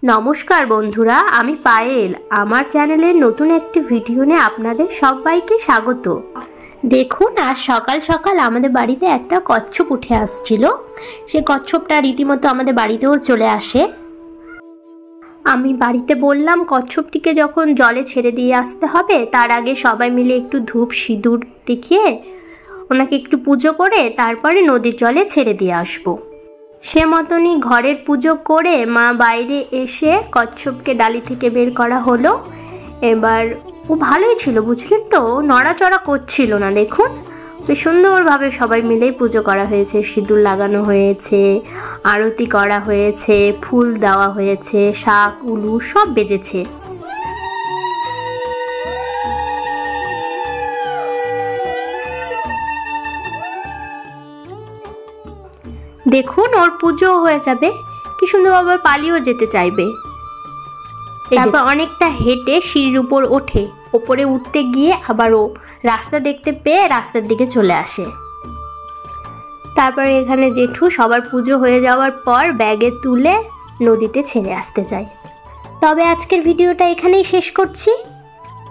নমস্কার বন্ধুরা, আমি পায়েল। আমার চ্যানেলের নতুন একটি ভিডিও নিয়ে আপনাদের সবাইকে স্বাগত। দেখুন, আজ সকাল সকাল আমাদের বাড়িতে একটা কচ্ছপ উঠে আসছিল। সে কচ্ছপটা রীতিমতো আমাদের বাড়িতেও চলে আসে। আমি বাড়িতে বললাম কচ্ছপটিকে যখন জলে ছেড়ে দিয়ে আসতে হবে, তার আগে সবাই মিলে একটু ধূপ সিঁদুর দেখিয়ে ওনাকে একটু পুজো করে তারপরে নদীর জলে ছেড়ে দিয়ে আসবো। সে মতনই ঘরের পুজো করে মা বাইরে এসে কচ্ছপকে ডালি থেকে বের করা হলো। এবার ও ভালোই ছিল, বুঝলেন তো, নড়াচড়া করছিল না। দেখুন, বেশ সুন্দরভাবে সবাই মিলেই পুজো করা হয়েছে। সিঁদুর লাগানো হয়েছে, আরতি করা হয়েছে, ফুল দেওয়া হয়েছে, শাক উলু সব বেজেছে। দেখুন, ওর পুজো হয়ে যাবে, কি সুন্দরভাবে পালিয়েও যেতে চাইবে। তারপর অনেকটা হেঁটে সিঁড়ির উপর ওঠে। ওপরে উঠতে গিয়ে আবার ও রাস্তা দেখতে পেয়ে রাস্তার দিকে চলে আসে। তারপরে এখানে জেঠু সবার পুজো হয়ে যাওয়ার পর ব্যাগে তুলে নদীতে ছেড়ে আসতে যায়। তবে আজকের ভিডিওটা এখানেই শেষ করছি।